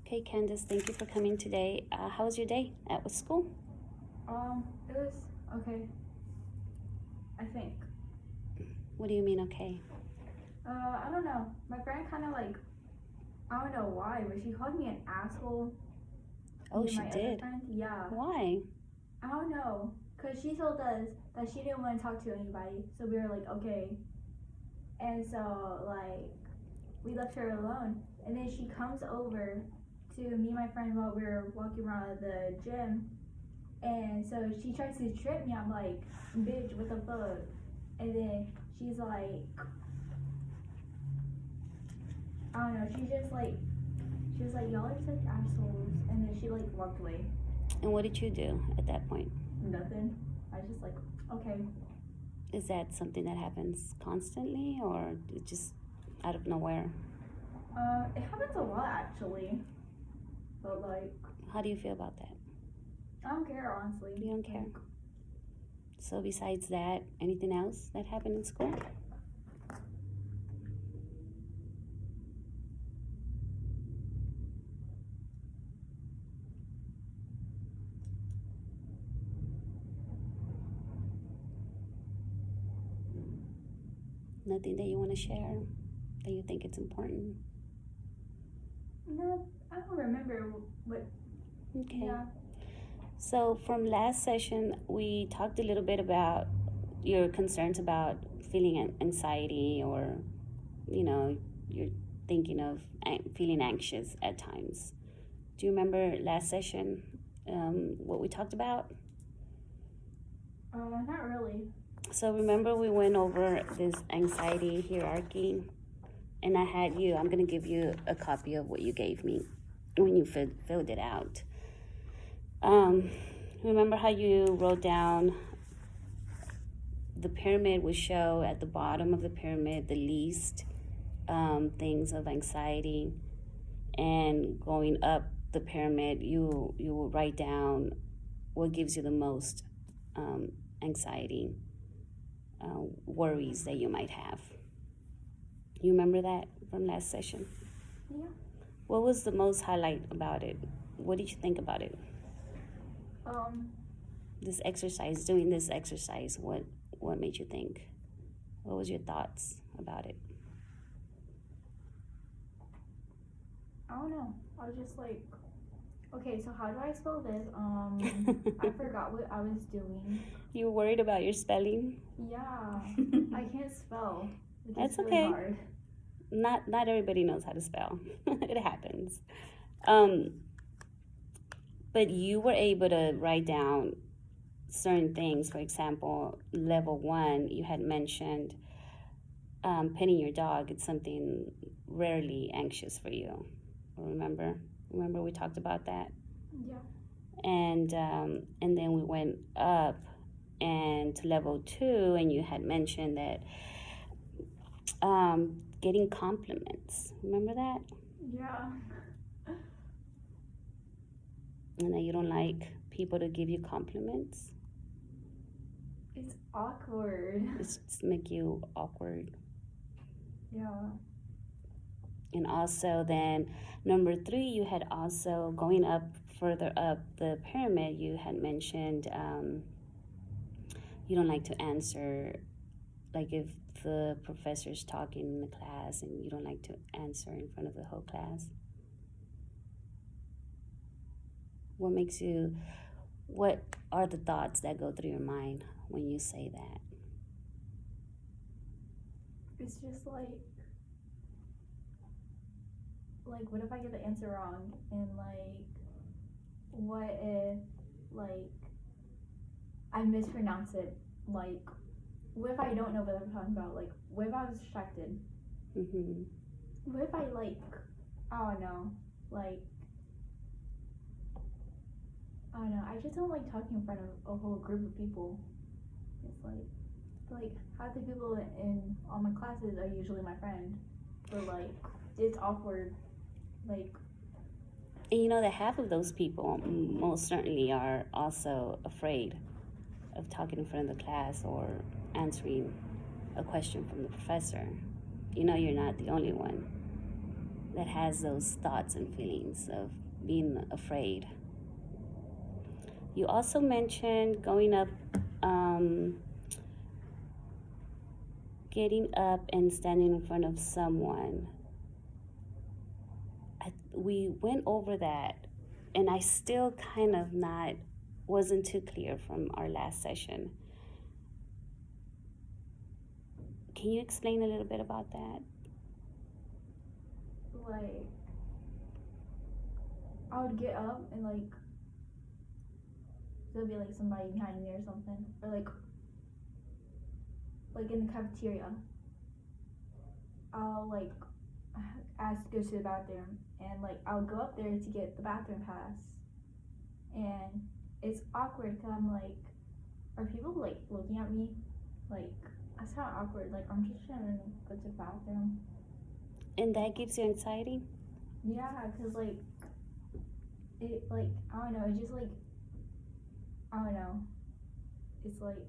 Okay, Candace, thank you for coming today. How was your day at school? It was okay, I think. What do you mean, okay? I don't know. My friend kind of like, I don't know why, but she called me an asshole. Oh, Me and she my other did. friend. Yeah. Why? I don't know. Because she told us that she didn't want to talk to anybody. So we were like, okay. And so, like, we left her alone. And then she comes over to me and my friend while we were walking around the gym. And so she tries to trip me. I'm like, bitch, what the fuck? And then she's like, I don't know. She was like, y'all are such assholes. And then she like walked away. And what did you do at that point? Nothing. I was just like, okay. Is that something that happens constantly or just out of nowhere? It happens a lot actually. But like, How do you feel about that? I don't care honestly. You don't care? Like, So, besides that, anything else that happened in school? Nothing that you want to share that you think it's important? no, I don't remember what. Okay. Yeah. So, from last session, we talked a little bit about your concerns about feeling anxiety or, you're thinking of feeling anxious at times. Do you remember last session what we talked about? Not really. So, remember we went over this anxiety hierarchy, and I'm going to give you a copy of what you gave me when you filled it out. Remember how you wrote down the pyramid would show at the bottom of the pyramid the least things of anxiety, and going up the pyramid, you will write down what gives you the most anxiety, worries that you might have. You remember that from last session? Yeah. What was the most highlight about it? What did you think about it? Doing this exercise, what made you think? What was your thoughts about it? I don't know. I was just like, okay, so how do I spell this? I forgot what I was doing. You were worried about your spelling? Yeah. I can't spell. Which That's is really okay. hard. Not everybody knows how to spell. It happens. But you were able to write down certain things. For example, level 1, you had mentioned petting your dog. It's something rarely anxious for you. Remember we talked about that? Yeah. And then we went up and to level 2, and you had mentioned that getting compliments. Remember that? Yeah. And that you don't like people to give you compliments. It's awkward. It's just make you awkward. Yeah. And also then number 3, you had also going up further up the pyramid, you had mentioned you don't like to answer, like if the professor's talking in the class and you don't like to answer in front of the whole class. What are the thoughts that go through your mind when you say that? It's just like what if I get the answer wrong? And like, what if like I mispronounce it? Like, what if I don't know what I'm talking about? Like, what if I was distracted? Mm-hmm. What if I like, I don't know, like, I don't know. I just don't like talking in front of a whole group of people. It's like half the people in all my classes are usually my friend, but like it's awkward. Like, And you know that half of those people most certainly are also afraid of talking in front of the class or answering a question from the professor. You know you're not the only one. that has those thoughts and feelings of being afraid. You also mentioned going up, getting up and standing in front of someone. We went over that, and I still kind of wasn't too clear from our last session. Can you explain a little bit about that? Like, I would get up and like there'll be like somebody behind me or something, or like in the cafeteria. I'll like ask to go to the bathroom, and like I'll go up there to get the bathroom pass, and it's awkward because I'm like, are people like looking at me? Like, that's kind of awkward. Like, I'm just trying to go to the bathroom. And that gives you anxiety? Yeah, because like it, like, I don't know, it's just like, I don't know, it's like,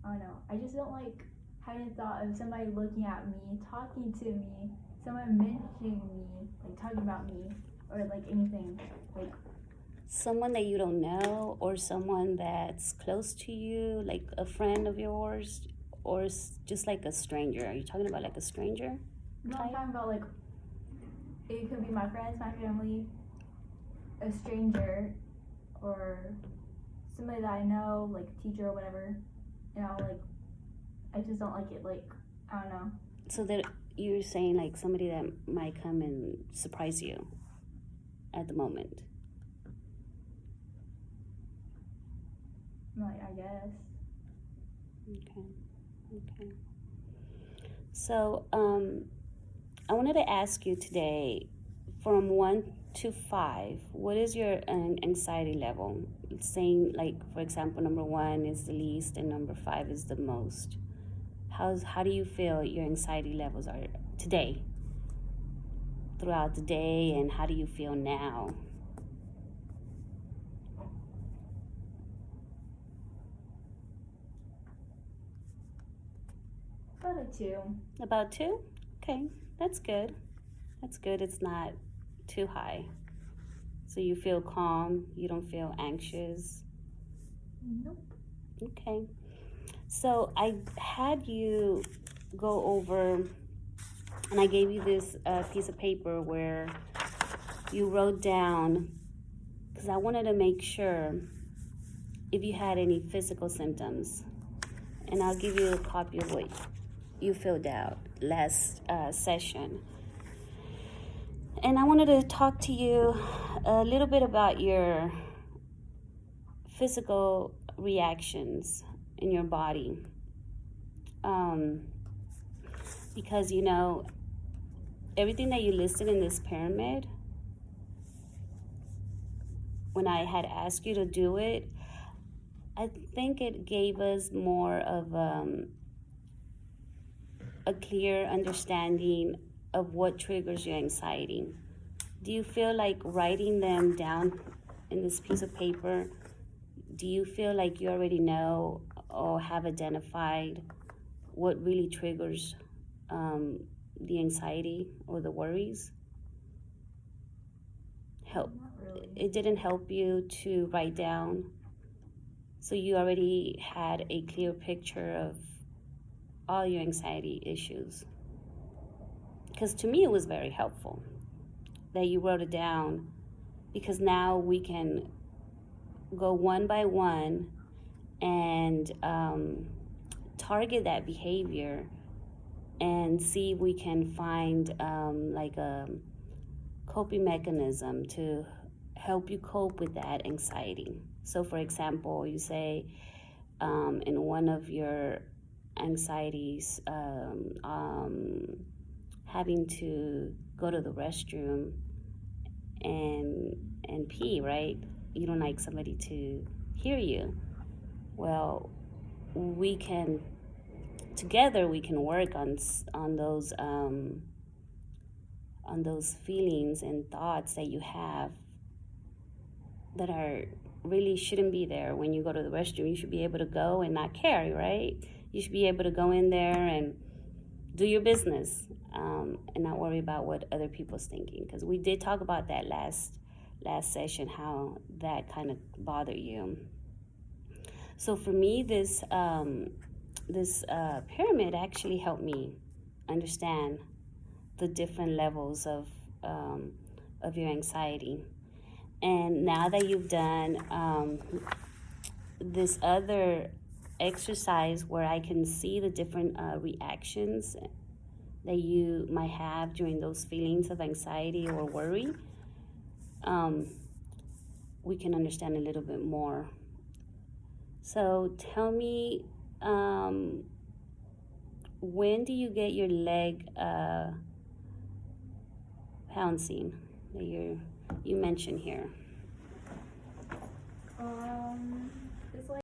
I don't know, I just don't like having the thought of somebody looking at me, talking to me, someone mentioning me, like talking about me, or like anything, like someone that you don't know, or someone that's close to you, like a friend of yours, or just like a stranger. Are you talking about like a stranger? No, I'm talking about like, it could be my friends, my family, a stranger, or somebody that I know, like a teacher or whatever, you know, like, I just don't like it, like, I don't know. So that you're saying like somebody that might come and surprise you at the moment? Like, I guess. Okay. So, I wanted to ask you today, from 1 to 5, what is your anxiety level? Saying, like, for example, number 1 is the least and number 5 is the most. How do you feel your anxiety levels are today, throughout the day, and how do you feel now? About a 2. About 2? Okay, that's good. That's good. It's not too high. So you feel calm, you don't feel anxious? Nope. Okay. So I had you go over, and I gave you this piece of paper where you wrote down, because I wanted to make sure if you had any physical symptoms. And I'll give you a copy of what you filled out last session. And I wanted to talk to you a little bit about your physical reactions in your body. Because, you know, everything that you listed in this pyramid, when I had asked you to do it, I think it gave us more of a clear understanding of what triggers your anxiety. Do you feel like writing them down in this piece of paper, do you feel like you already know or have identified what really triggers the anxiety or the worries? Not really. It didn't help you to write down, so you already had a clear picture of all your anxiety issues? Because to me it was very helpful that you wrote it down, because now we can go one by one and target that behavior and see if we can find like a coping mechanism to help you cope with that anxiety. So for example, you say in one of your anxieties, having to go to the restroom and pee, right? You don't like somebody to hear you. Well, we can together work on those feelings and thoughts that you have that are really shouldn't be there. When you go to the restroom, you should be able to go and not care, right? You should be able to go in there and do your business, and not worry about what other people's thinking. Because we did talk about that last session, how that kind of bothered you. So for me, this pyramid actually helped me understand the different levels of your anxiety. And now that you've done this other exercise where I can see the different reactions that you might have during those feelings of anxiety or worry, we can understand a little bit more. So tell me, when do you get your leg pouncing that you mentioned here?